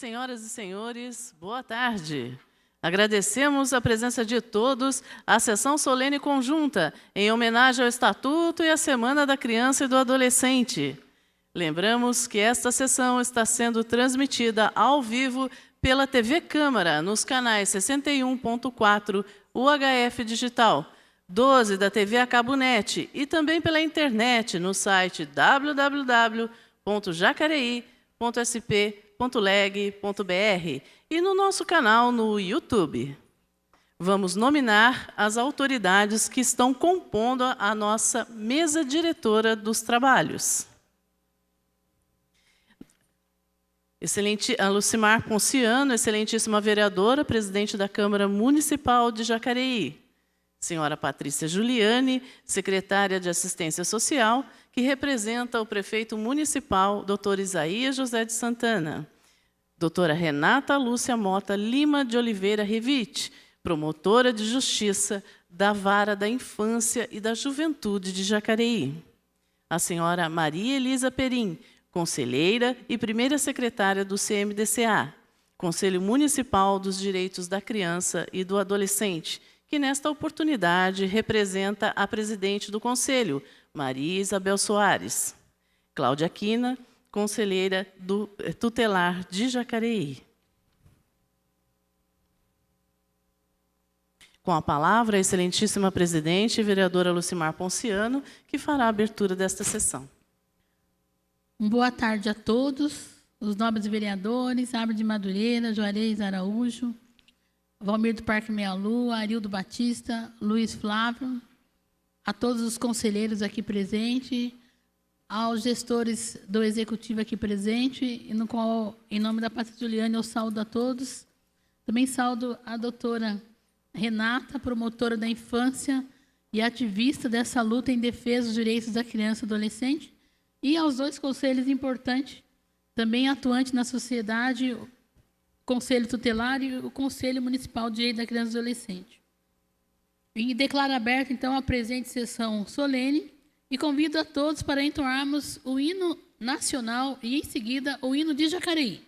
Senhoras e senhores, boa tarde. Agradecemos a presença de todos à sessão solene conjunta, em homenagem ao Estatuto e à Semana da Criança e do Adolescente. Lembramos que esta sessão está sendo transmitida ao vivo pela TV Câmara, nos canais 61.4 UHF Digital, 12 da TV a Cabo Net e também pela internet no site www.jacareí.sp.leg.br e no nosso canal no YouTube. Vamos nominar as autoridades que estão compondo a nossa mesa diretora dos trabalhos. Excelente, a Lucimar Ponciano, excelentíssima vereadora, presidente da Câmara Municipal de Jacareí. Senhora Patrícia Juliane, secretária de Assistência Social, que representa o prefeito municipal, doutor Isaías José de Santana. Doutora Renata Lúcia Mota Lima de Oliveira Revite, promotora de Justiça da Vara da Infância e da Juventude de Jacareí. A senhora Maria Elisa Perim, conselheira e primeira secretária do CMDCA, Conselho Municipal dos Direitos da Criança e do Adolescente, que nesta oportunidade representa a presidente do Conselho, Maria Isabel Soares. Cláudia Quina, conselheira do tutelar de Jacareí. Com a palavra, a excelentíssima presidente, vereadora Lucimar Ponciano, que fará a abertura desta sessão. Boa tarde a todos, os nobres vereadores, Abre de Madureira, Juarez Araújo, Valmir do Parque Meia Lua, Arildo Batista, Luiz Flávio, a todos os conselheiros aqui presentes, aos gestores do Executivo aqui presente, e no qual, em nome da Patrícia Juliane, eu saúdo a todos. Também saúdo a doutora Renata, promotora da infância e ativista dessa luta em defesa dos direitos da criança e adolescente, e aos dois conselhos importantes, também atuantes na sociedade, o Conselho Tutelar e o Conselho Municipal de Direito da Criança e Adolescente. E declaro aberta, então, a presente sessão solene e convido a todos para entoarmos o hino nacional e, em seguida, o hino de Jacareí.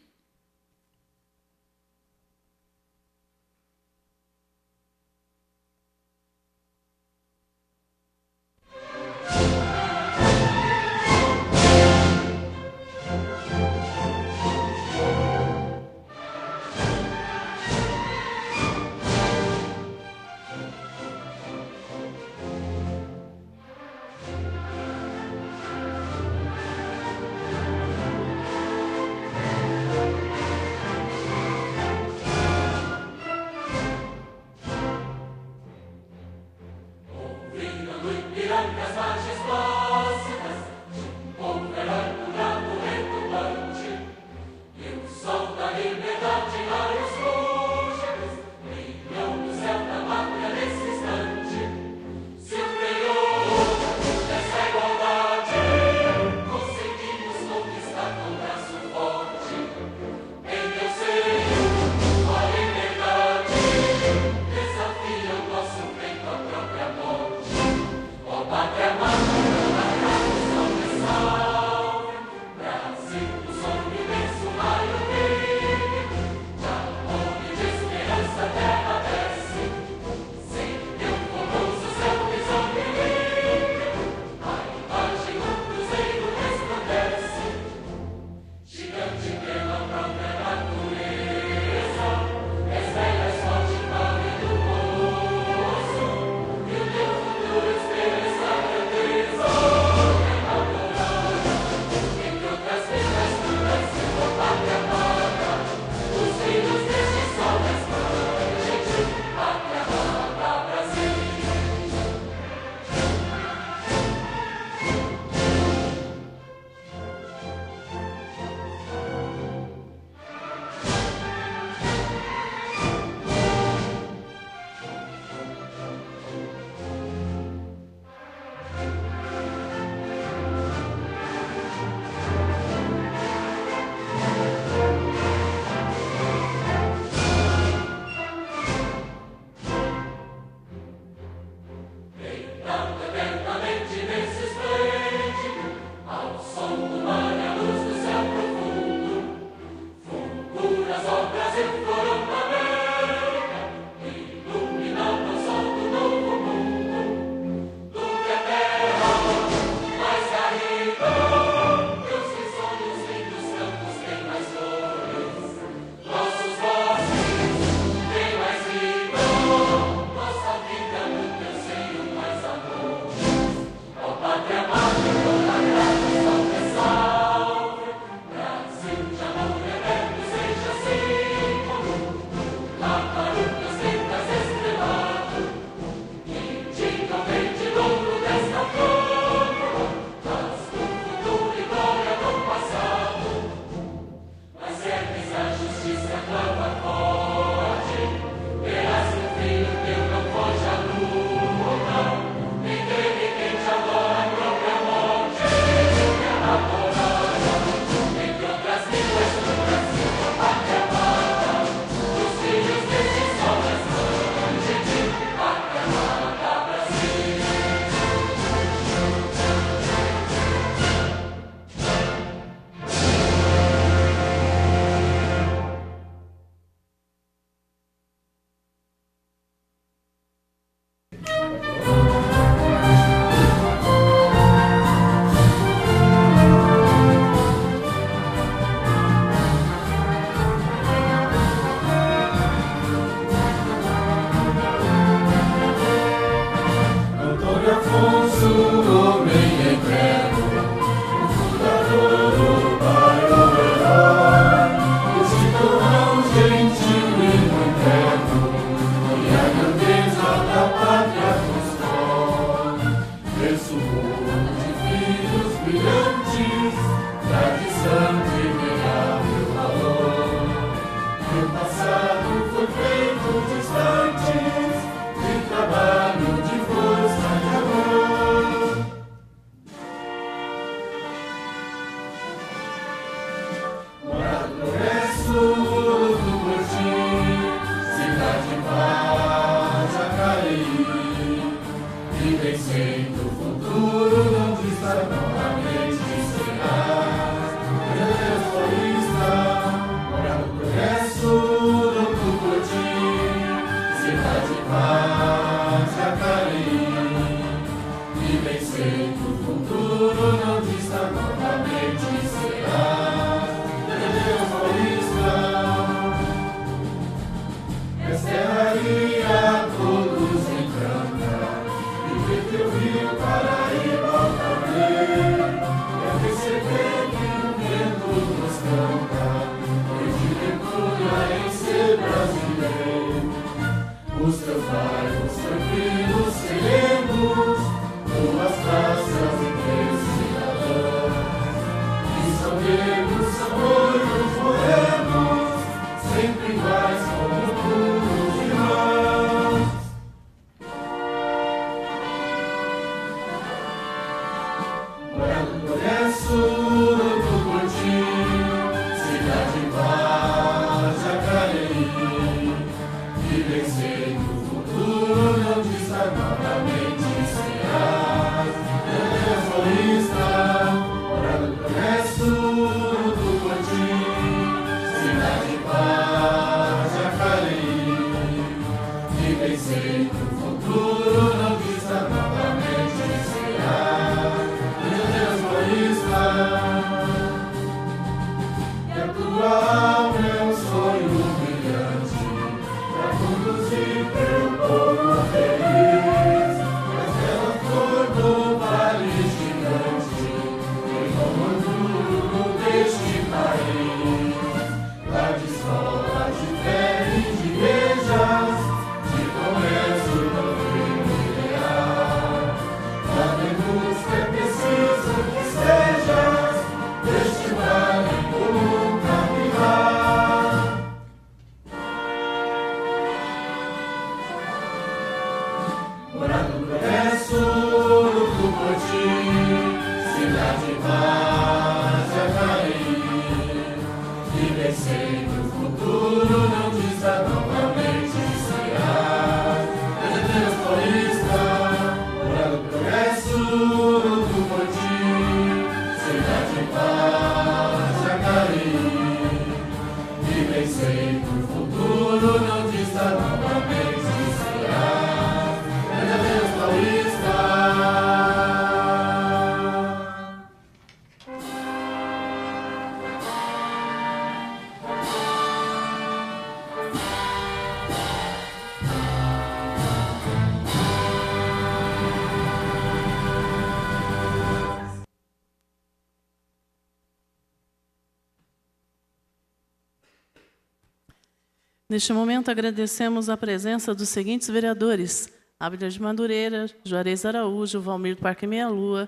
Neste momento, agradecemos a presença dos seguintes vereadores: Abner de Madureira, Juarez Araújo, Valmir do Parque Meia Lua,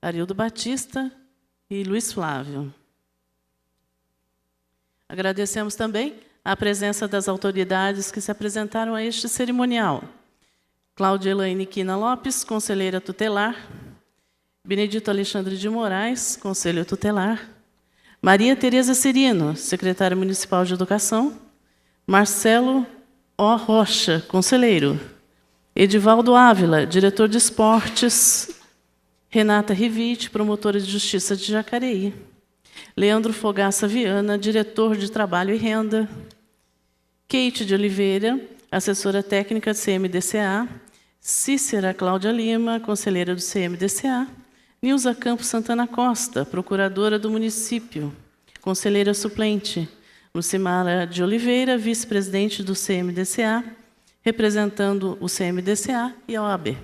Arildo Batista e Luiz Flávio. Agradecemos também a presença das autoridades que se apresentaram a este cerimonial: Cláudia Elaine Quina Lopes, conselheira tutelar; Benedito Alexandre de Moraes, conselho tutelar; Maria Tereza Cirino, secretária municipal de educação; Marcelo O. Rocha, conselheiro; Edivaldo Ávila, diretor de esportes; Renata Rivite, promotora de justiça de Jacareí; Leandro Fogaça Viana, diretor de trabalho e renda; Kate de Oliveira, assessora técnica do CMDCA; Cícera Cláudia Lima, conselheira do CMDCA; Nilza Campos Santana Costa, procuradora do município, conselheira suplente; Lucimara de Oliveira, vice-presidente do CMDCA, representando o CMDCA e a OAB.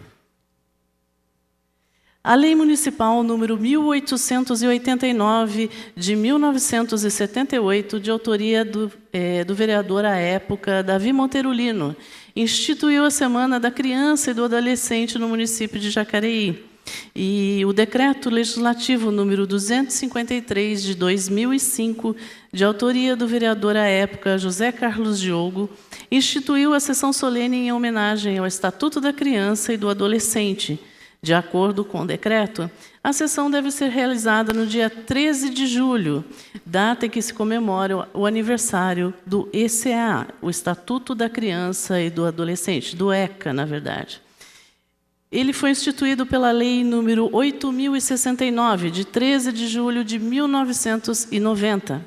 A Lei Municipal número 1889, de 1978, de autoria do vereador à época, Davi Monteiro Lino, instituiu a Semana da Criança e do Adolescente no município de Jacareí. E o Decreto Legislativo número 253, de 2005, de autoria do vereador à época, José Carlos Diogo, instituiu a sessão solene em homenagem ao Estatuto da Criança e do Adolescente. De acordo com o decreto, a sessão deve ser realizada no dia 13 de julho, data em que se comemora o aniversário do ECA, o Estatuto da Criança e do Adolescente, do ECA, na verdade. Ele foi instituído pela Lei número 8.069, de 13 de julho de 1990.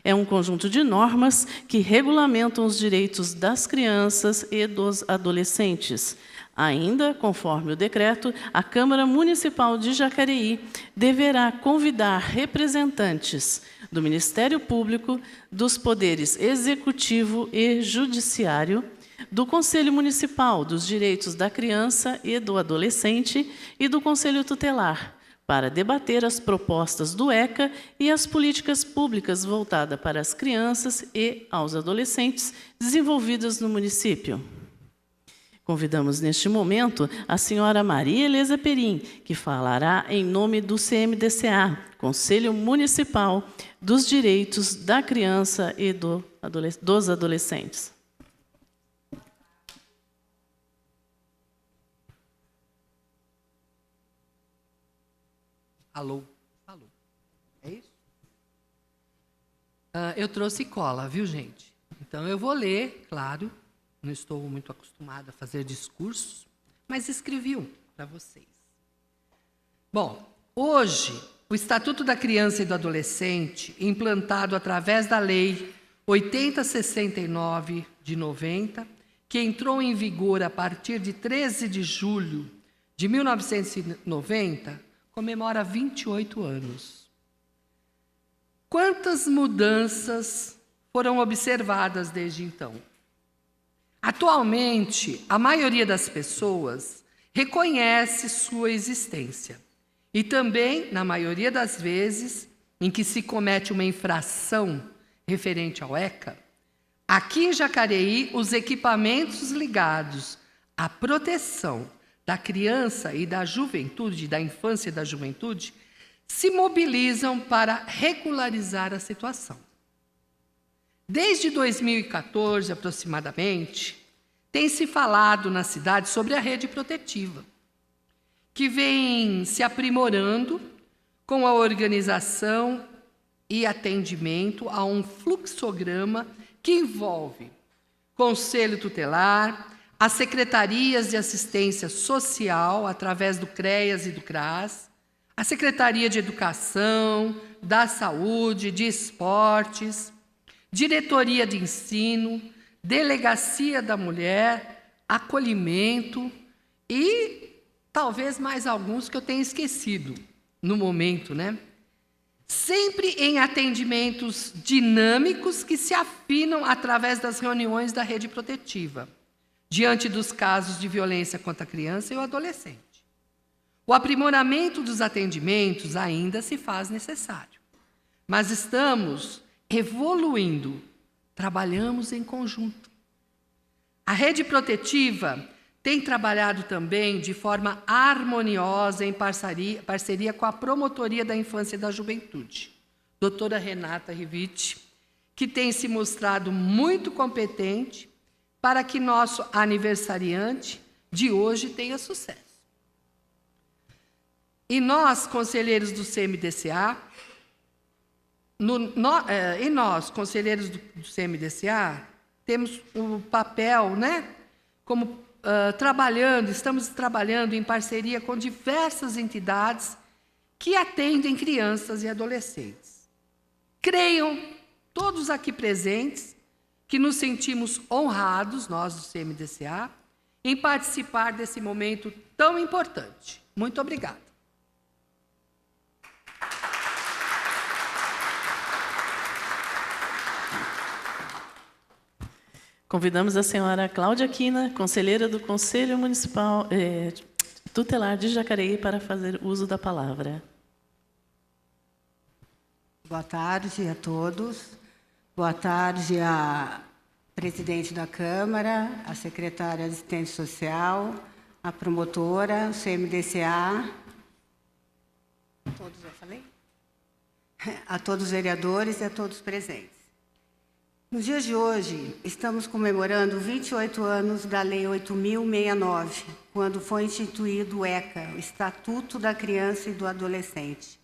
É um conjunto de normas que regulamentam os direitos das crianças e dos adolescentes. Ainda, conforme o decreto, a Câmara Municipal de Jacareí deverá convidar representantes do Ministério Público, dos poderes executivo e judiciário, do Conselho Municipal dos Direitos da Criança e do Adolescente e do Conselho Tutelar, para debater as propostas do ECA e as políticas públicas voltadas para as crianças e aos adolescentes desenvolvidas no município. Convidamos neste momento a senhora Maria Elisa Perim, que falará em nome do CMDCA, Conselho Municipal dos Direitos da Criança e dos Adolescentes. Alô? Alô? É isso? Eu trouxe cola, viu, gente? Então, eu vou ler, claro. Não estou muito acostumada a fazer discursos, mas escrevi um para vocês. Bom, hoje, o Estatuto da Criança e do Adolescente, implantado através da Lei 8069 de 90, que entrou em vigor a partir de 13 de julho de 1990, comemora 28 anos. Quantas mudanças foram observadas desde então? Atualmente, a maioria das pessoas reconhece sua existência. E também, na maioria das vezes, em que se comete uma infração referente ao ECA, aqui em Jacareí, os equipamentos ligados à proteção da criança e da juventude, da infância e da juventude, se mobilizam para regularizar a situação. Desde 2014, aproximadamente, tem se falado na cidade sobre a rede protetiva, que vem se aprimorando com a organização e atendimento a um fluxograma que envolve Conselho Tutelar, as secretarias de assistência social, através do CREAS e do CRAS, a Secretaria de Educação, da Saúde, de Esportes, Diretoria de Ensino, Delegacia da Mulher, Acolhimento e talvez mais alguns que eu tenha esquecido no momento, né? Sempre em atendimentos dinâmicos que se afinam através das reuniões da rede protetiva, diante dos casos de violência contra a criança e o adolescente. O aprimoramento dos atendimentos ainda se faz necessário, mas estamos evoluindo, trabalhamos em conjunto. A rede protetiva tem trabalhado também de forma harmoniosa em parceria com a Promotoria da Infância e da Juventude, doutora Renata Riviti, que tem se mostrado muito competente para que nosso aniversariante de hoje tenha sucesso. E nós, conselheiros do CMDCA, conselheiros do CMDCA, temos o papel, né, como estamos trabalhando em parceria com diversas entidades que atendem crianças e adolescentes. Creiam, todos aqui presentes, que nos sentimos honrados, nós do CMDCA, em participar desse momento tão importante. Muito obrigada. Convidamos a senhora Cláudia Quina, conselheira do Conselho Municipal Tutelar de Jacareí, para fazer uso da palavra. Boa tarde a todos. Boa tarde à presidente da Câmara, à secretária de Assistência Social, à promotora, CMDCA, todos já falei? A todos os vereadores e a todos presentes. Nos dias de hoje, estamos comemorando 28 anos da Lei 8.069, quando foi instituído o ECA, o Estatuto da Criança e do Adolescente,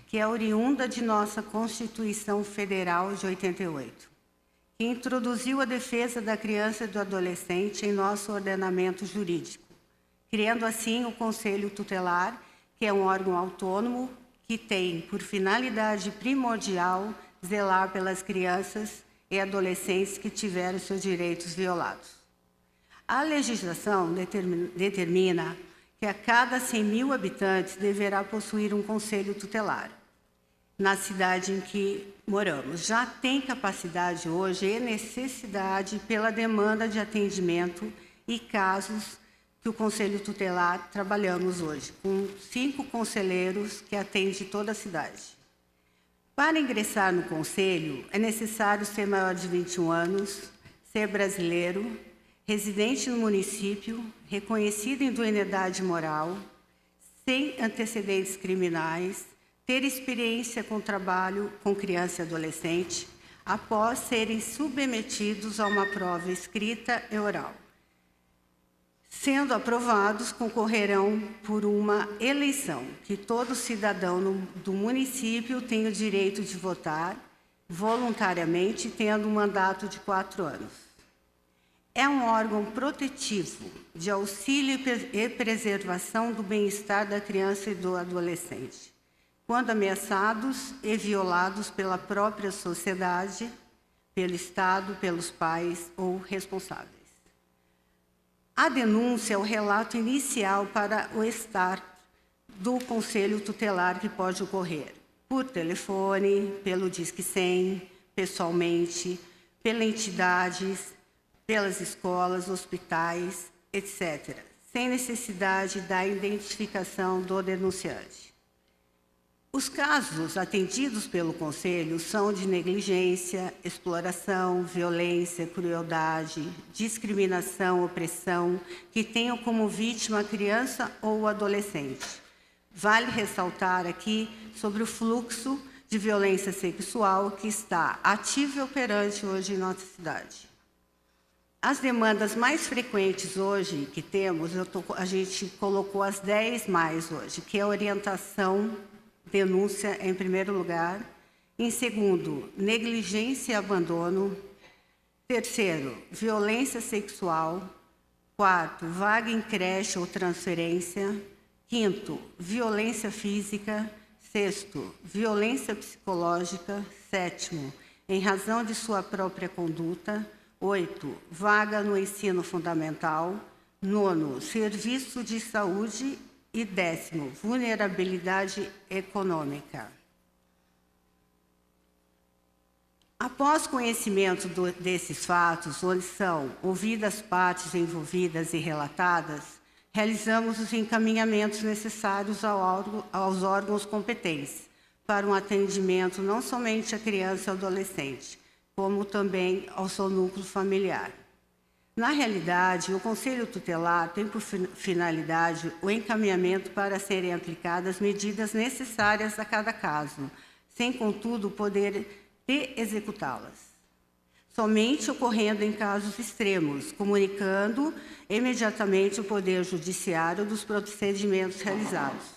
que é oriunda de nossa Constituição Federal de 88, que introduziu a defesa da criança e do adolescente em nosso ordenamento jurídico, criando assim o Conselho Tutelar, que é um órgão autônomo que tem por finalidade primordial zelar pelas crianças e adolescentes que tiveram seus direitos violados. A legislação determina que a cada 100.000 habitantes deverá possuir um conselho tutelar, na cidade em que moramos. Já tem capacidade hoje e necessidade pela demanda de atendimento e casos que o Conselho Tutelar trabalhamos hoje, com 5 conselheiros que atendem toda a cidade. Para ingressar no Conselho, é necessário ser maior de 21 anos, ser brasileiro, residente no município, reconhecido em idoneidade moral, sem antecedentes criminais, ter experiência com trabalho com criança e adolescente, após serem submetidos a uma prova escrita e oral. Sendo aprovados, concorrerão por uma eleição, que todo cidadão do município tem o direito de votar voluntariamente, tendo um mandato de 4 anos. É um órgão protetivo de auxílio e preservação do bem-estar da criança e do adolescente, quando ameaçados e violados pela própria sociedade, pelo Estado, pelos pais ou responsáveis. A denúncia é o relato inicial para o start do Conselho Tutelar que pode ocorrer por telefone, pelo Disque 100, pessoalmente, pelas entidades, pelas escolas, hospitais, etc., sem necessidade da identificação do denunciante. Os casos atendidos pelo Conselho são de negligência, exploração, violência, crueldade, discriminação, opressão, que tenham como vítima a criança ou o adolescente. Vale ressaltar aqui sobre o fluxo de violência sexual que está ativo e operante hoje em nossa cidade. As demandas mais frequentes hoje que temos, a gente colocou as 10 mais hoje, que é a orientação, denúncia em primeiro lugar. Em segundo, negligência e abandono. Terceiro, violência sexual. Quarto, vaga em creche ou transferência. Quinto, violência física. Sexto, violência psicológica. Sétimo, em razão de sua própria conduta. 8, vaga no ensino fundamental. 9, serviço de saúde. E 10º, vulnerabilidade econômica. Após conhecimento desses fatos, onde são ouvidas as partes envolvidas e relatadas, realizamos os encaminhamentos necessários aos órgãos competentes para um atendimento não somente à criança e ao adolescente, como também ao seu núcleo familiar. Na realidade, o Conselho Tutelar tem por finalidade o encaminhamento para serem aplicadas medidas necessárias a cada caso, sem, contudo, poder de executá-las. Somente ocorrendo em casos extremos, comunicando imediatamente o Poder Judiciário dos procedimentos realizados.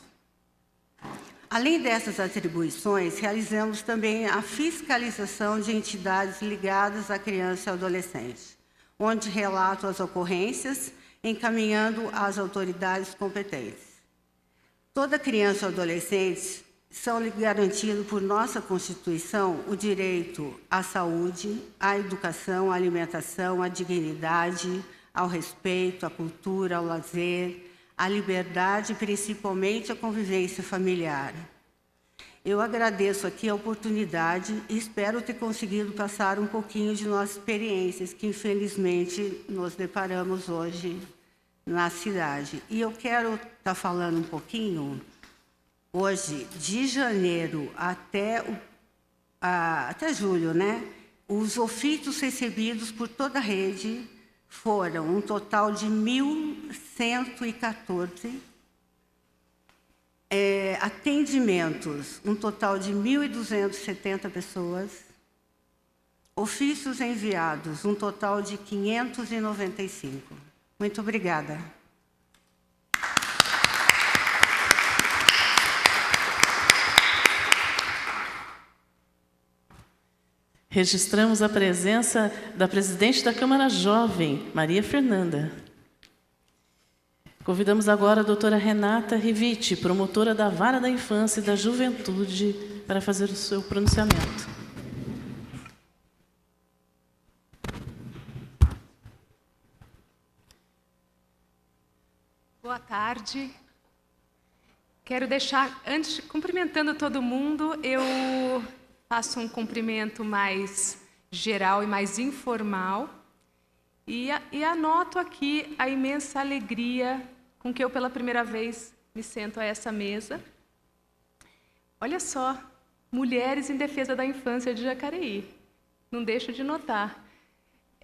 Além dessas atribuições, realizamos também a fiscalização de entidades ligadas à criança e ao adolescente, onde relato as ocorrências, encaminhando às autoridades competentes. Toda criança ou adolescente são garantidos por nossa Constituição o direito à saúde, à educação, à alimentação, à dignidade, ao respeito, à cultura, ao lazer, à liberdade e principalmente à convivência familiar. Eu agradeço aqui a oportunidade e espero ter conseguido passar um pouquinho de nossas experiências, que infelizmente nos deparamos hoje na cidade. E eu quero estar falando um pouquinho, hoje, de janeiro até julho, né? Os ofícios recebidos por toda a rede foram um total de 1.114, atendimentos, um total de 1.270 pessoas, ofícios enviados, um total de 595. Muito obrigada. Registramos a presença da presidente da Câmara Jovem, Maria Fernanda. Convidamos agora a doutora Renata Riviti, promotora da Vara da Infância e da Juventude, para fazer o seu pronunciamento. Boa tarde. Quero deixar, antes, cumprimentando todo mundo, eu faço um cumprimento mais geral e mais informal. E anoto aqui a imensa alegria com que eu, pela primeira vez, me sento a essa mesa. Olha só, Mulheres em Defesa da Infância de Jacareí. Não deixo de notar.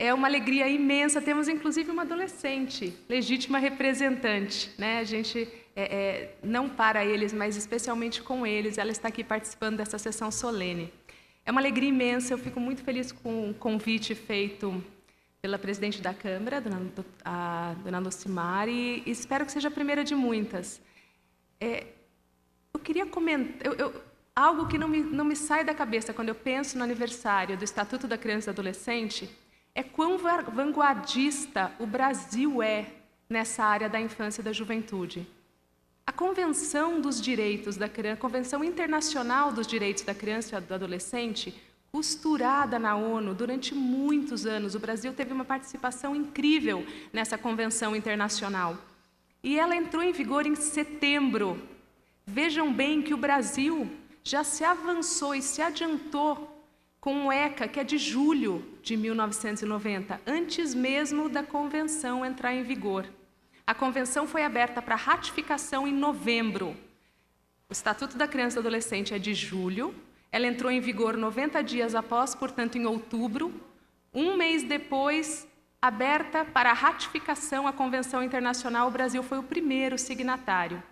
É uma alegria imensa. Temos, inclusive, uma adolescente, legítima representante, né? A gente não para eles, mas especialmente com eles. Ela está aqui participando dessa sessão solene. É uma alegria imensa. Eu fico muito feliz com o convite feito pela presidente da Câmara, a dona Lucimar, e espero que seja a primeira de muitas. Eu queria comentar... algo que não me sai da cabeça quando eu penso no aniversário do Estatuto da Criança e do Adolescente é quão vanguardista o Brasil é nessa área da infância e da juventude. A Convenção dos Direitos da Criança, a Convenção Internacional dos Direitos da Criança e do Adolescente, costurada na ONU durante muitos anos. O Brasil teve uma participação incrível nessa convenção internacional. E ela entrou em vigor em setembro. Vejam bem que o Brasil já se avançou e se adiantou com o ECA, que é de julho de 1990, antes mesmo da convenção entrar em vigor. A convenção foi aberta para ratificação em novembro. O Estatuto da Criança e do Adolescente é de julho, ela entrou em vigor 90 dias após, portanto, em outubro. Um mês depois, aberta para ratificação a Convenção Internacional, o Brasil foi o primeiro signatário.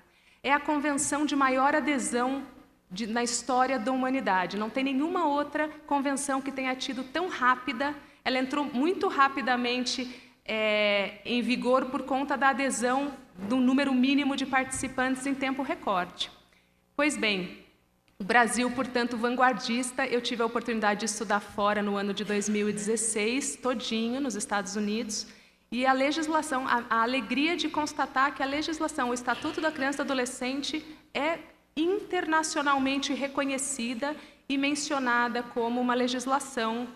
É a convenção de maior adesão na história da humanidade. Não tem nenhuma outra convenção que tenha tido tão rápida. Ela entrou muito rapidamente em vigor por conta da adesão do número mínimo de participantes em tempo recorde. Pois bem, o Brasil, portanto, vanguardista. Eu tive a oportunidade de estudar fora no ano de 2016, todinho, nos Estados Unidos, e a legislação, a alegria de constatar que a legislação, o Estatuto da Criança e do Adolescente, é internacionalmente reconhecida e mencionada como uma legislação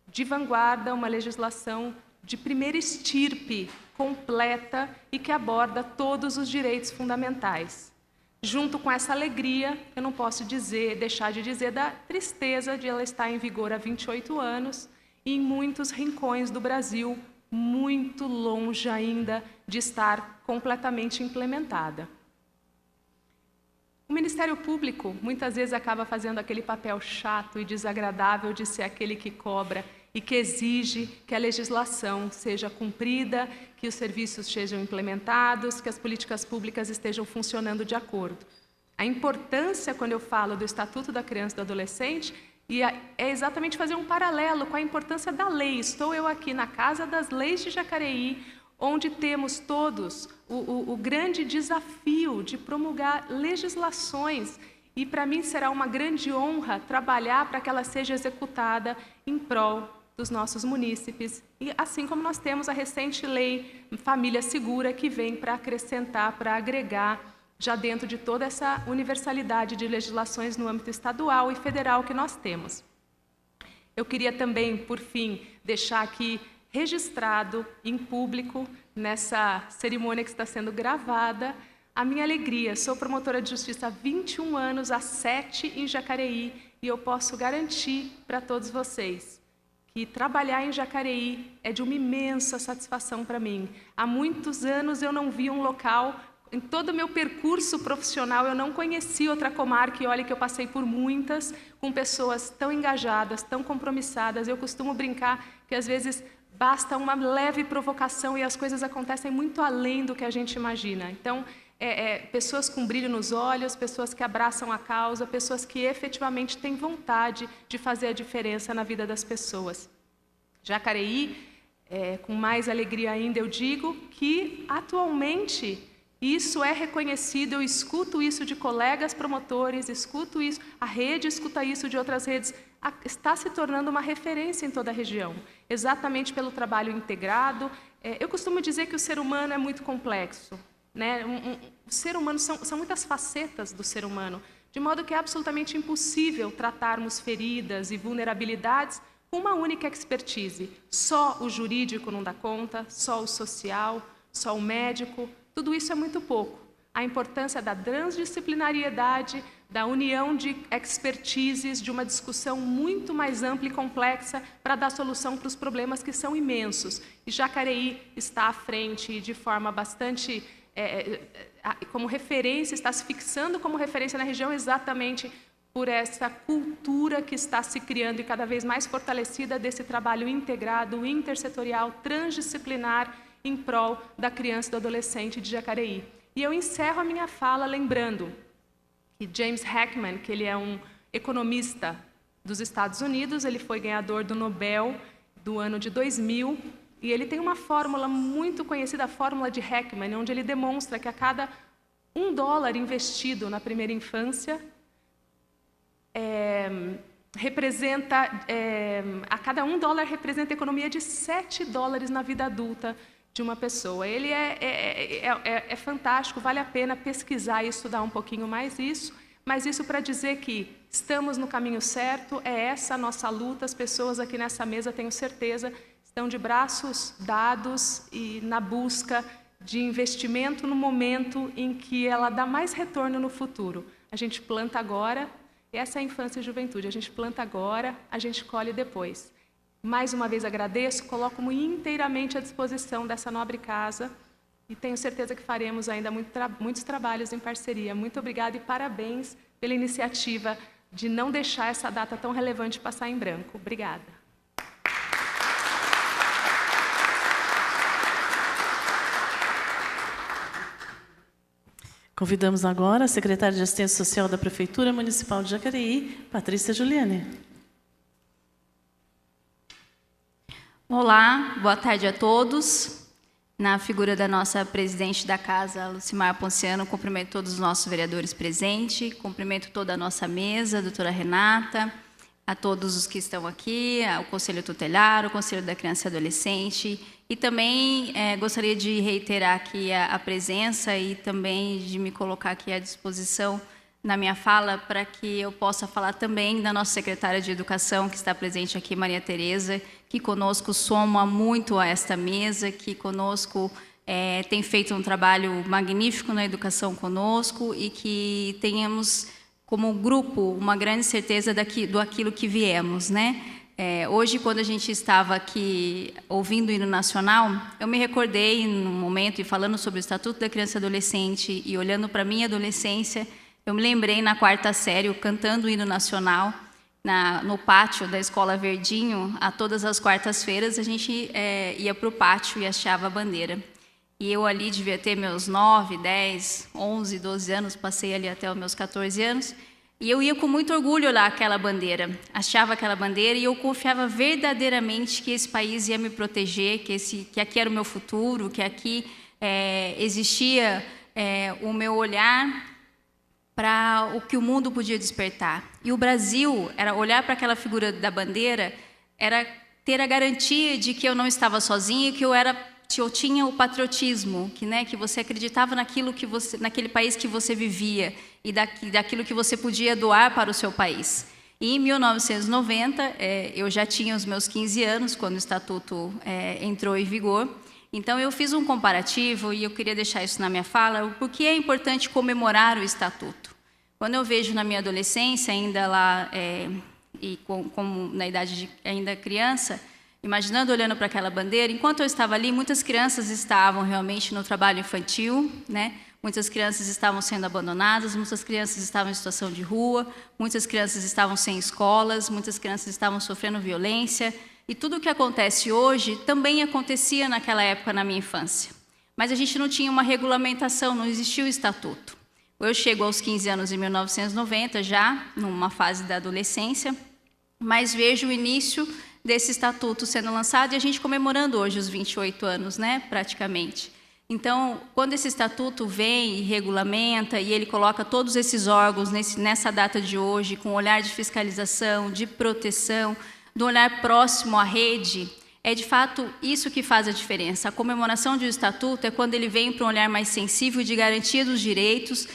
de vanguarda, uma legislação de primeira estirpe, completa e que aborda todos os direitos fundamentais. Junto com essa alegria, eu não posso deixar de dizer da tristeza de ela estar em vigor há 28 anos e em muitos rincões do Brasil, muito longe ainda de estar completamente implementada. O Ministério Público muitas vezes acaba fazendo aquele papel chato e desagradável de ser aquele que cobra e que exige que a legislação seja cumprida, que os serviços sejam implementados, que as políticas públicas estejam funcionando de acordo. A importância, quando eu falo do Estatuto da Criança e do Adolescente, é exatamente fazer um paralelo com a importância da lei. Estou eu aqui na Casa das Leis de Jacareí, onde temos todos o grande desafio de promulgar legislações, e para mim será uma grande honra trabalhar para que ela seja executada em prol dos nossos munícipes, e assim como nós temos a recente lei Família Segura, que vem para acrescentar, para agregar, já dentro de toda essa universalidade de legislações no âmbito estadual e federal que nós temos. Eu queria também, por fim, deixar aqui registrado em público, nessa cerimônia que está sendo gravada, a minha alegria. Sou promotora de justiça há 21 anos, há 7 em Jacareí, e eu posso garantir para todos vocês que trabalhar em Jacareí é de uma imensa satisfação para mim. Há muitos anos eu não vi um local, em todo o meu percurso profissional, eu não conheci outra comarca, e olha que eu passei por muitas, com pessoas tão engajadas, tão compromissadas. Eu costumo brincar que às vezes basta uma leve provocação e as coisas acontecem muito além do que a gente imagina. Então, pessoas com brilho nos olhos, pessoas que abraçam a causa, pessoas que efetivamente têm vontade de fazer a diferença na vida das pessoas. Jacareí, com mais alegria ainda, eu digo que atualmente isso é reconhecido. Eu escuto isso de colegas promotores, escuto isso, a rede escuta isso de outras redes. Está se tornando uma referência em toda a região, exatamente pelo trabalho integrado. Eu costumo dizer que o ser humano é muito complexo, né? O ser humano, são muitas facetas do ser humano, de modo que é absolutamente impossível tratarmos feridas e vulnerabilidades com uma única expertise. Só o jurídico não dá conta, só o social, só o médico, tudo isso é muito pouco. A importância da transdisciplinariedade, da união de expertises, de uma discussão muito mais ampla e complexa para dar solução para os problemas que são imensos. E Jacareí está à frente de forma bastante, como referência, está se fixando como referência na região exatamente por essa cultura que está se criando e cada vez mais fortalecida desse trabalho integrado, intersetorial, transdisciplinar em prol da criança e do adolescente de Jacareí. E eu encerro a minha fala lembrando que James Heckman, que ele é um economista dos Estados Unidos, ele foi ganhador do Nobel do ano de 2000, e ele tem uma fórmula muito conhecida, a fórmula de Heckman, onde ele demonstra que a cada $1 investido na primeira infância, a cada $1 representa a economia de $7 na vida adulta de uma pessoa. Ele é fantástico, vale a pena pesquisar e estudar um pouquinho mais isso, mas isso para dizer que estamos no caminho certo, é essa a nossa luta, as pessoas aqui nessa mesa, tenho certeza, estão de braços dados e na busca de investimento no momento em que ela dá mais retorno no futuro. A gente planta agora, essa é a infância e juventude, a gente planta agora, a gente colhe depois. Mais uma vez agradeço, coloco-me inteiramente à disposição dessa nobre casa e tenho certeza que faremos ainda muitos trabalhos em parceria. Muito obrigada e parabéns pela iniciativa de não deixar essa data tão relevante passar em branco. Obrigada. Convidamos agora a secretária de Assistência Social da Prefeitura Municipal de Jacareí, Patrícia Juliane. Olá, boa tarde a todos. Na figura da nossa presidente da casa, Lucimar Ponciano, cumprimento todos os nossos vereadores presentes, cumprimento toda a nossa mesa, a doutora Renata, a todos os que estão aqui, ao Conselho Tutelar, o Conselho da Criança e Adolescente, e também gostaria de reiterar aqui a presença e também de me colocar aqui à disposição na minha fala para que eu possa falar também da nossa secretária de Educação, que está presente aqui, Maria Tereza, que conosco soma muito a esta mesa, que conosco tem feito um trabalho magnífico na educação conosco e que tenhamos como grupo uma grande certeza do aquilo que viemos, né? Hoje, quando a gente estava aqui ouvindo o hino nacional, eu me recordei num momento e falando sobre o Estatuto da Criança e Adolescente e olhando para a minha adolescência, eu me lembrei na 4ª série, eu cantando o hino nacional no pátio da Escola Verdinho, a todas as quartas-feiras a gente ia para o pátio e hasteava a bandeira. E eu ali devia ter meus 9, 10, 11, 12 anos, passei ali até os meus 14 anos, e eu ia com muito orgulho olhar aquela bandeira, achava aquela bandeira e eu confiava verdadeiramente que esse país ia me proteger, que aqui era o meu futuro, que aqui existia o meu olhar para o que o mundo podia despertar. E o Brasil, era olhar para aquela figura da bandeira, era ter a garantia de que eu não estava sozinha, que eu tinha o patriotismo, que você acreditava naquele país que você vivia e daquilo que você podia doar para o seu país. E em 1990, eu já tinha os meus 15 anos, quando o Estatuto entrou em vigor. Então, eu fiz um comparativo, e eu queria deixar isso na minha fala, por que é importante comemorar o Estatuto. Quando eu vejo na minha adolescência, ainda lá, e como na idade de ainda criança, imaginando, olhando para aquela bandeira, enquanto eu estava ali, muitas crianças estavam realmente no trabalho infantil, né? Muitas crianças estavam sendo abandonadas, muitas crianças estavam em situação de rua, muitas crianças estavam sem escolas, muitas crianças estavam sofrendo violência, e tudo o que acontece hoje também acontecia naquela época na minha infância. Mas a gente não tinha uma regulamentação, não existia o estatuto. Eu chego aos 15 anos em 1990, já numa fase da adolescência, mas vejo o início desse estatuto sendo lançado e a gente comemorando hoje os 28 anos, né, praticamente. Então, quando esse estatuto vem e regulamenta e ele coloca todos esses órgãos nessa data de hoje, com um olhar de fiscalização, de proteção, do olhar próximo à rede, é de fato isso que faz a diferença. A comemoração de um estatuto é quando ele vem para um olhar mais sensível de garantia dos direitos,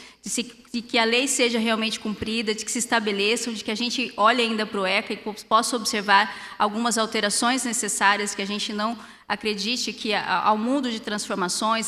de que a lei seja realmente cumprida, de que se estabeleçam, de que a gente olhe ainda para o ECA e possa observar algumas alterações necessárias, que a gente não acredite que ao mundo de transformações,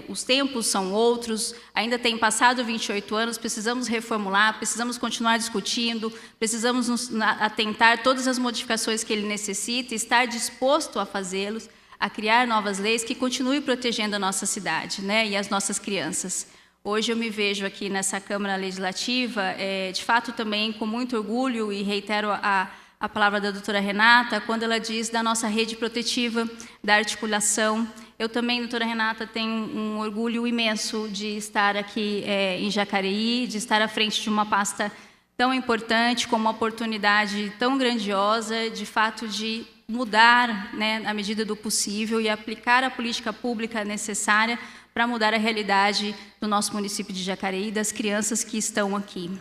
os tempos são outros, ainda tem passado 28 anos, precisamos reformular, precisamos continuar discutindo, precisamos nos atentar todas as modificações que ele necessita, estar disposto a fazê-los, a criar novas leis que continuem protegendo a nossa cidade, né, e as nossas crianças. Hoje eu me vejo aqui nessa Câmara Legislativa, de fato também com muito orgulho, e reitero a palavra da doutora Renata, quando ela diz da nossa rede protetiva, da articulação. Eu também, doutora Renata, tenho um orgulho imenso de estar aqui em Jacareí, de estar à frente de uma pasta tão importante, com uma oportunidade tão grandiosa, de fato, de mudar, né, na medida do possível, e aplicar a política pública necessária para mudar a realidade do nosso município de Jacareí e das crianças que estão aqui.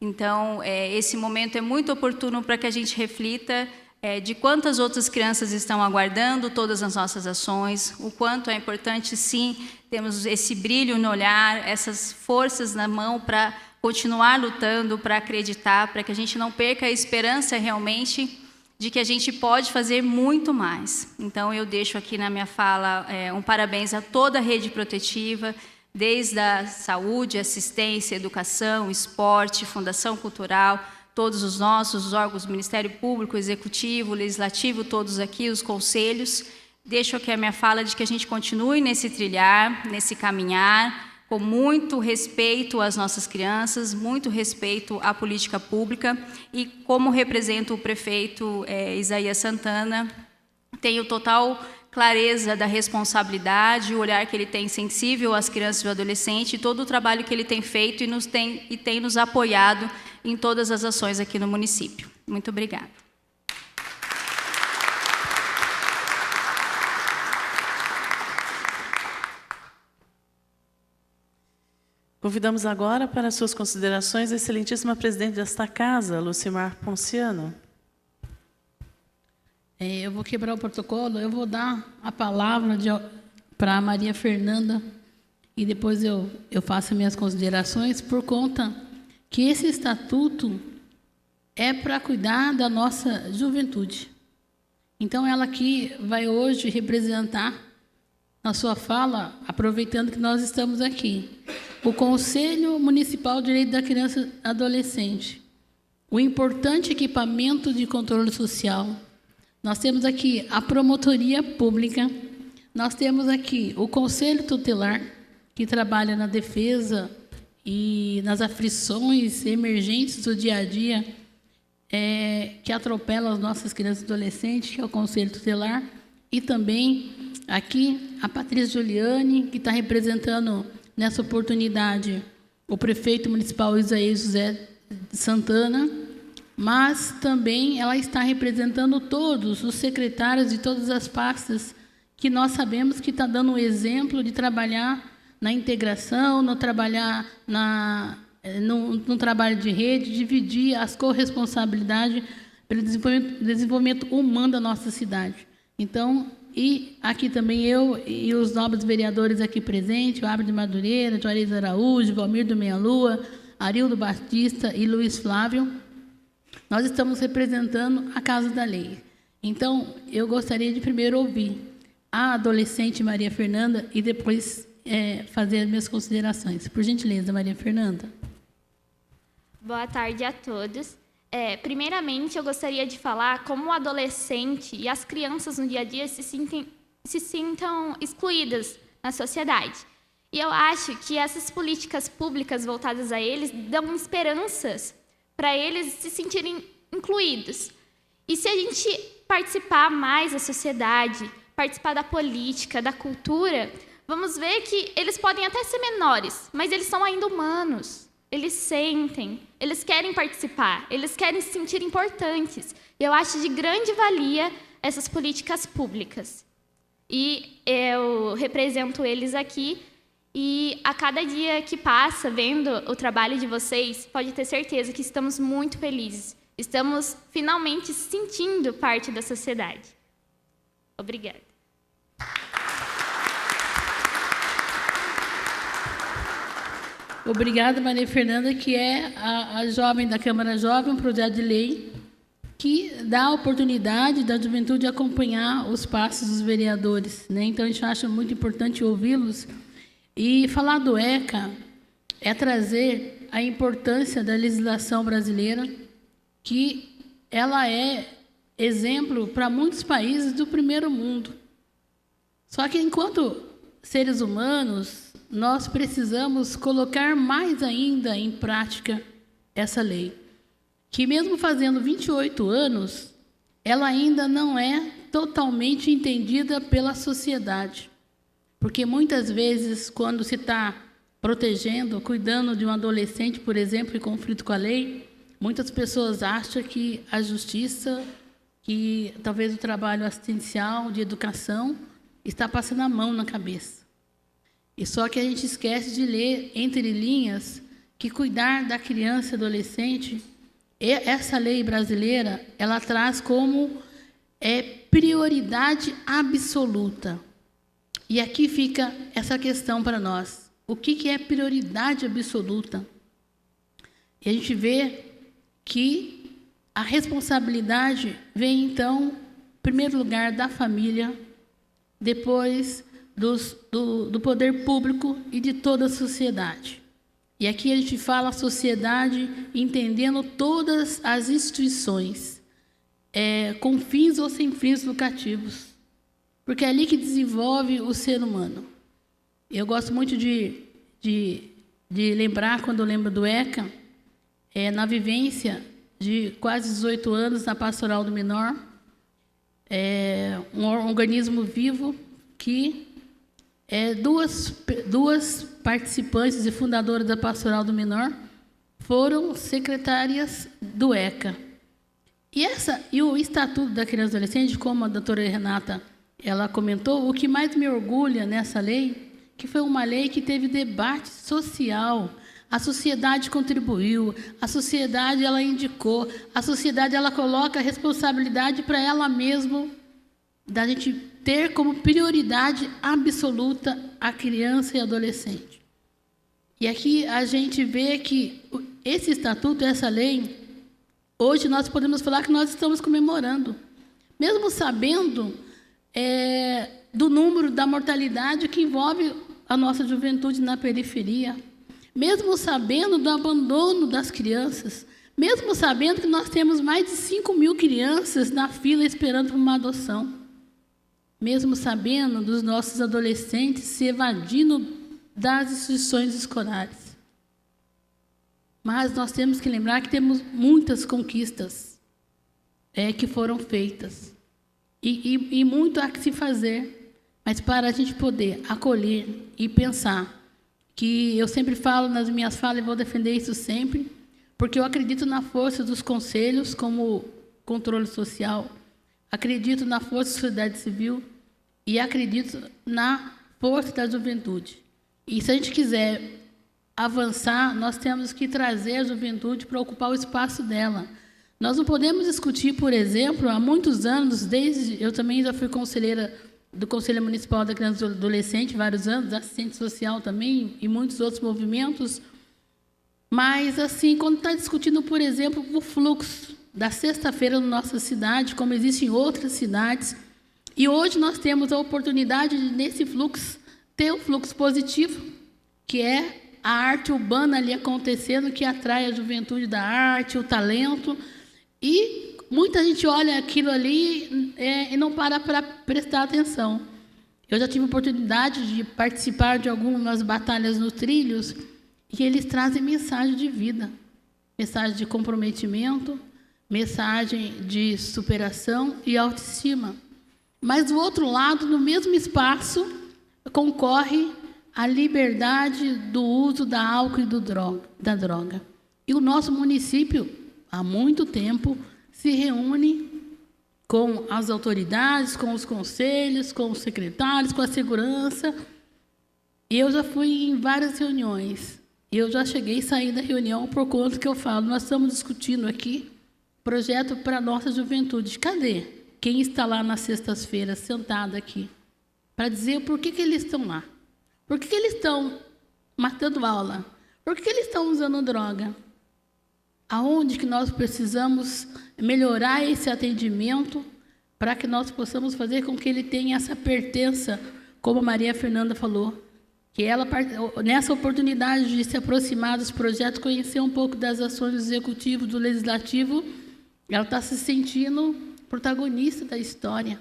Então, esse momento é muito oportuno para que a gente reflita de quantas outras crianças estão aguardando todas as nossas ações, o quanto é importante, sim, termos esse brilho no olhar, essas forças na mão para continuar lutando, para acreditar, para que a gente não perca a esperança realmente de que a gente pode fazer muito mais. Então, eu deixo aqui na minha fala um parabéns a toda a rede protetiva, desde a saúde, assistência, educação, esporte, Fundação Cultural, todos os nossos órgãos, Ministério Público, Executivo, Legislativo, todos aqui, os conselhos. Deixo aqui a minha fala de que a gente continue nesse trilhar, nesse caminhar, com muito respeito às nossas crianças, muito respeito à política pública, e como represento o prefeito Isaías Santana, tenho total clareza da responsabilidade, o olhar que ele tem sensível às crianças e ao adolescente, e todo o trabalho que ele tem feito e tem nos apoiado em todas as ações aqui no município. Muito obrigada. Convidamos agora para suas considerações a excelentíssima presidente desta casa, Lucimar Ponciano. Eu vou quebrar o protocolo, eu vou dar a palavra para a Maria Fernanda e depois eu faço minhas considerações, por conta que esse estatuto é para cuidar da nossa juventude. Então, ela aqui vai hoje representar, na sua fala, aproveitando que nós estamos aqui, o Conselho Municipal de Direito da Criança e Adolescente, o importante equipamento de controle social. Nós temos aqui a Promotoria Pública, nós temos aqui o Conselho Tutelar, que trabalha na defesa e nas aflições emergentes do dia a dia, que atropelam as nossas crianças e adolescentes, que é o Conselho Tutelar, e também aqui a Patrícia Giuliani, que está representando nessa oportunidade o prefeito municipal Isaías José Santana, mas também ela está representando todos os secretários de todas as pastas, que nós sabemos que está dando um exemplo de trabalhar na integração, no trabalhar no trabalho de rede, dividir as corresponsabilidades pelo desenvolvimento humano da nossa cidade. Então, e aqui também eu e os nobres vereadores aqui presentes, o Abel de Madureira, Juarez Araújo, Valmir do Meia-Lua, Arildo Batista e Luiz Flávio, nós estamos representando a Casa da Lei. Então, eu gostaria de primeiro ouvir a adolescente Maria Fernanda e depois fazer as minhas considerações. Por gentileza, Maria Fernanda. Boa tarde a todos. Primeiramente, eu gostaria de falar como o adolescente e as crianças no dia a dia se sintam excluídas na sociedade. E eu acho que essas políticas públicas voltadas a eles dão esperanças para eles se sentirem incluídos. E se a gente participar mais da sociedade, participar da política, da cultura, vamos ver que eles podem até ser menores, mas eles são ainda humanos. Eles sentem, eles querem participar, eles querem se sentir importantes. E eu acho de grande valia essas políticas públicas. E eu represento eles aqui, e a cada dia que passa, vendo o trabalho de vocês, pode ter certeza que estamos muito felizes. Estamos finalmente sentindo parte da sociedade. Obrigada. Obrigada, Maria Fernanda, que é a jovem da Câmara Jovem, um projeto de lei que dá a oportunidade da juventude acompanhar os passos dos vereadores, né? Então, a gente acha muito importante ouvi-los. E falar do ECA é trazer a importância da legislação brasileira, que ela é exemplo para muitos países do primeiro mundo. Só que, enquanto seres humanos, nós precisamos colocar mais ainda em prática essa lei, que mesmo fazendo 28 anos, ela ainda não é totalmente entendida pela sociedade. Porque muitas vezes, quando se está protegendo, cuidando de um adolescente, por exemplo, em conflito com a lei, muitas pessoas acham que a justiça, que talvez o trabalho assistencial, de educação, está passando a mão na cabeça. E só que a gente esquece de ler entre linhas que cuidar da criança e adolescente, essa lei brasileira, ela traz como prioridade absoluta. E aqui fica essa questão para nós. O que é prioridade absoluta? E a gente vê que a responsabilidade vem, então, em primeiro lugar, da família, depois do poder público e de toda a sociedade. E aqui a gente fala a sociedade entendendo todas as instituições, com fins ou sem fins lucrativos, porque é ali que desenvolve o ser humano. Eu gosto muito de lembrar, quando eu lembro do ECA, na vivência de quase 18 anos na Pastoral do Menor, um organismo vivo que duas participantes e fundadoras da Pastoral do Menor foram secretárias do ECA. E o Estatuto da Criança e Adolescente, como a doutora Renata ela comentou, o que mais me orgulha nessa lei, que foi uma lei que teve debate social. A sociedade contribuiu, a sociedade ela indicou, a sociedade ela coloca a responsabilidade para ela mesma, da gente ter como prioridade absoluta a criança e adolescente. E aqui a gente vê que esse estatuto, essa lei, hoje nós podemos falar que nós estamos comemorando, mesmo sabendo do número da mortalidade que envolve a nossa juventude na periferia, mesmo sabendo do abandono das crianças, mesmo sabendo que nós temos mais de 5.000 crianças na fila esperando por uma adoção, mesmo sabendo dos nossos adolescentes se evadindo das instituições escolares. Mas nós temos que lembrar que temos muitas conquistas que foram feitas e muito há que se fazer, mas para a gente poder acolher e pensar, que eu sempre falo nas minhas falas e vou defender isso sempre, porque eu acredito na força dos conselhos como controle social, acredito na força da sociedade civil e acredito na força da juventude. E se a gente quiser avançar, nós temos que trazer a juventude para ocupar o espaço dela. Nós não podemos discutir, por exemplo, há muitos anos, eu também já fui conselheira do Conselho Municipal da Criança e Adolescente, vários anos, assistente social também, e muitos outros movimentos. Mas, assim, quando está discutindo, por exemplo, o fluxo da sexta-feira na nossa cidade, como existe em outras cidades, e hoje nós temos a oportunidade de, nesse fluxo, ter um fluxo positivo, que é a arte urbana ali acontecendo, que atrai a juventude da arte, o talento, e muita gente olha aquilo ali e não para prestar atenção. Eu já tive a oportunidade de participar de algumas batalhas nos trilhos e eles trazem mensagem de vida, mensagem de comprometimento, mensagem de superação e autoestima. Mas, do outro lado, no mesmo espaço, concorre a liberdade do uso da álcool e da droga. E o nosso município, há muito tempo, se reúne com as autoridades, com os conselhos, com os secretários, com a segurança. Eu já fui em várias reuniões. Eu já cheguei a sair da reunião por conta que eu falo, nós estamos discutindo aqui projeto para a nossa juventude. Cadê quem está lá nas sextas-feiras, sentado aqui, para dizer por que eles estão lá? Por que eles estão matando aula? Por que eles estão usando droga? Aonde que nós precisamos melhorar esse atendimento para que nós possamos fazer com que ele tenha essa pertença, como a Maria Fernanda falou, que ela, nessa oportunidade de se aproximar dos projetos, conhecer um pouco das ações do Executivo, do Legislativo, ela está se sentindo protagonista da história.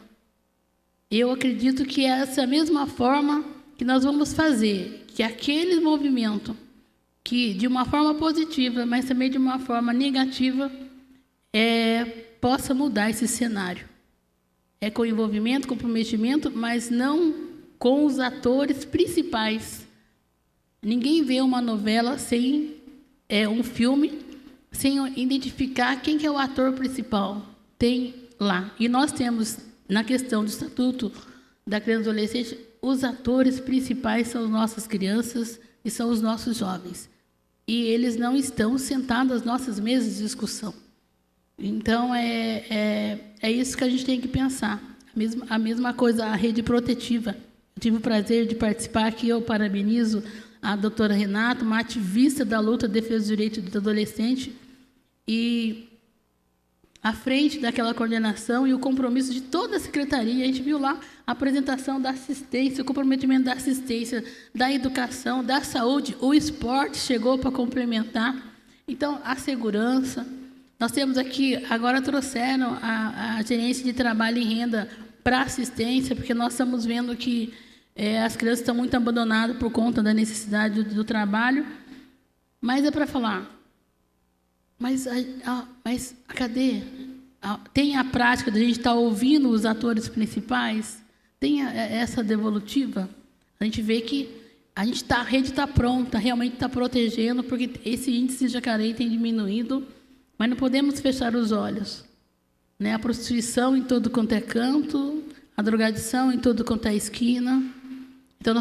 Eu acredito que essa mesma forma que nós vamos fazer que aquele movimento que, de uma forma positiva, mas também de uma forma negativa, possa mudar esse cenário. É com envolvimento, comprometimento, mas não com os atores principais. Ninguém vê uma novela sem um filme, sem identificar quem que é o ator principal. Tem lá. E nós temos, na questão do Estatuto da Criança e Adolescente, os atores principais são as nossas crianças e são os nossos jovens. E eles não estão sentados às nossas mesas de discussão. Então, é isso que a gente tem que pensar. A mesma coisa, a rede protetiva. Eu tive o prazer de participar aqui, eu parabenizo a doutora Renata, uma ativista da luta de defesa dos direitos do adolescente, e à frente daquela coordenação e o compromisso de toda a secretaria. A gente viu lá a apresentação da assistência, o comprometimento da assistência, da educação, da saúde, o esporte chegou para complementar. Então, a segurança. Nós temos aqui, agora trouxeram a gerência de trabalho e renda para assistência, porque nós estamos vendo que as crianças estão muito abandonadas por conta da necessidade do trabalho. Mas é para falar, mas cadê? Tem a prática de a gente estar ouvindo os atores principais? Tem essa devolutiva? A gente vê que a rede está pronta, realmente está protegendo, porque esse índice de Jacareí tem diminuído, mas não podemos fechar os olhos. Né? A prostituição em todo quanto é canto, a drogadição em todo quanto é esquina. Então,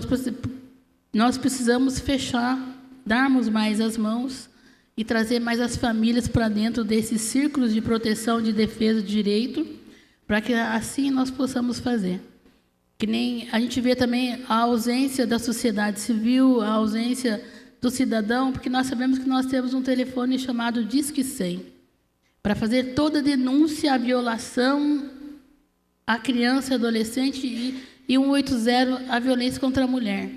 nós precisamos fechar, darmos mais as mãos e trazer mais as famílias para dentro desses círculos de proteção, de defesa de direito, para que assim nós possamos fazer. Que nem a gente vê também a ausência da sociedade civil, a ausência do cidadão, porque nós sabemos que nós temos um telefone chamado Disque 100, para fazer toda denúncia à violação à criança e adolescente e 180 à violência contra a mulher.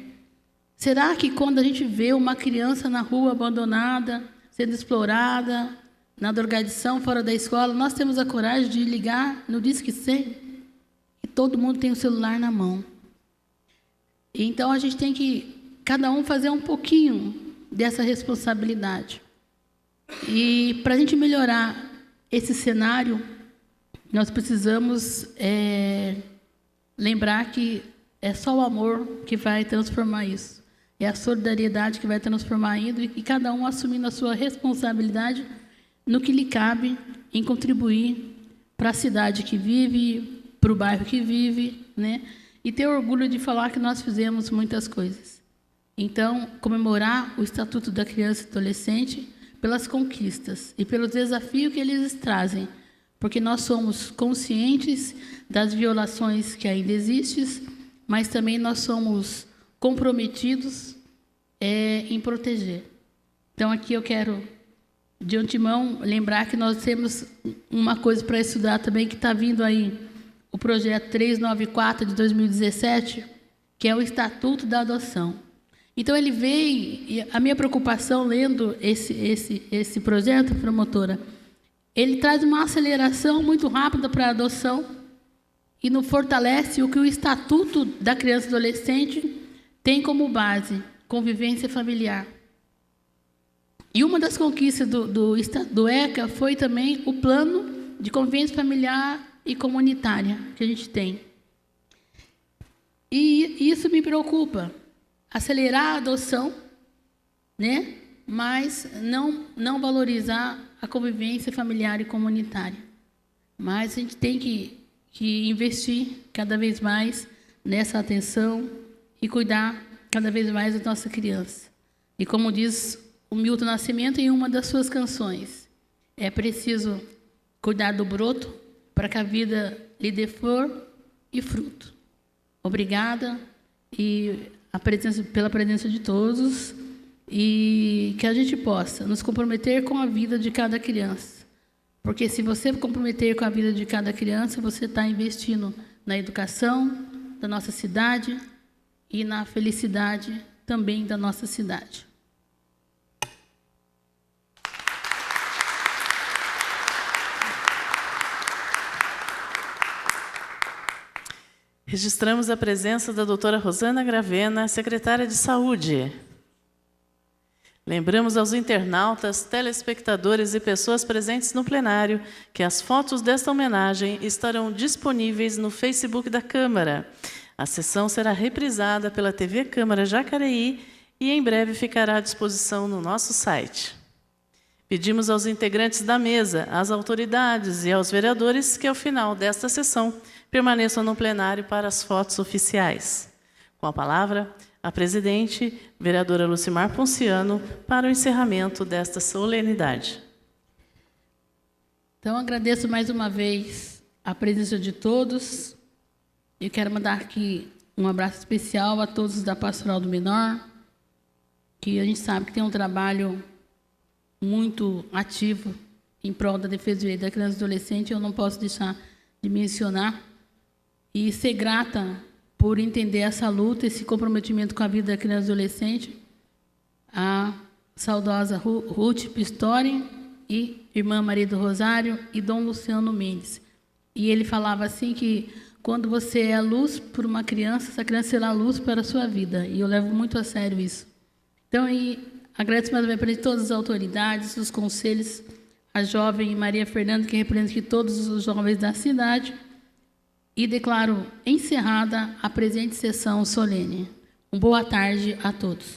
Será que quando a gente vê uma criança na rua abandonada, sendo explorada, na drogadição, fora da escola, nós temos a coragem de ligar no Disque 100 e todo mundo tem o celular na mão? Então, a gente tem que, cada um, fazer um pouquinho dessa responsabilidade. E, para a gente melhorar esse cenário, nós precisamos lembrar que é só o amor que vai transformar isso. É a solidariedade que vai transformar isso, e cada um assumindo a sua responsabilidade no que lhe cabe em contribuir para a cidade que vive, para o bairro que vive, né? E ter orgulho de falar que nós fizemos muitas coisas. Então, comemorar o Estatuto da Criança e Adolescente pelas conquistas e pelos desafios que eles trazem, porque nós somos conscientes das violações que ainda existem, mas também nós somos comprometidos em proteger. Então, aqui eu quero, de antemão, lembrar que nós temos uma coisa para estudar também, que está vindo aí, o projeto 394 de 2017, que é o Estatuto da Adoção. Então, ele veio, e a minha preocupação lendo esse projeto, promotora, ele traz uma aceleração muito rápida para a adoção e não fortalece o que o Estatuto da Criança e Adolescente tem como base, convivência familiar. E uma das conquistas do ECA foi também o plano de convivência familiar e comunitária que a gente tem. E isso me preocupa. Acelerar a adoção, né? Mas não valorizar a convivência familiar e comunitária. Mas a gente tem que investir cada vez mais nessa atenção e cuidar cada vez mais da nossa criança. E como diz o Milton Nascimento em uma das suas canções, é preciso cuidar do broto para que a vida lhe dê flor e fruto. Obrigada pela presença de todos, e que a gente possa nos comprometer com a vida de cada criança. Porque se você comprometer com a vida de cada criança, você está investindo na educação da nossa cidade e na felicidade também da nossa cidade. Registramos a presença da doutora Rosana Gravena, secretária de Saúde. Lembramos aos internautas, telespectadores e pessoas presentes no plenário que as fotos desta homenagem estarão disponíveis no Facebook da Câmara. A sessão será reprisada pela TV Câmara Jacareí e em breve ficará à disposição no nosso site. Pedimos aos integrantes da mesa, às autoridades e aos vereadores que, ao final desta sessão, permaneçam no plenário para as fotos oficiais. Com a palavra, a presidente, vereadora Lucimar Ponciano, para o encerramento desta solenidade. Então, agradeço mais uma vez a presença de todos. Eu quero mandar aqui um abraço especial a todos da Pastoral do Menor, que a gente sabe que tem um trabalho muito ativo em prol da defesa do direito da criança e do adolescente. Eu não posso deixar de mencionar e ser grata por entender essa luta, esse comprometimento com a vida da criança e adolescente, a saudosa Ruth Pistori e irmã Maria do Rosário e Dom Luciano Mendes. E ele falava assim que quando você é a luz para uma criança, essa criança será a luz para a sua vida. E eu levo muito a sério isso. Então, agradeço mais uma vez para todas as autoridades, os conselhos, a jovem Maria Fernanda, que representa aqui todos os jovens da cidade, e declaro encerrada a presente sessão solene. Uma boa tarde a todos.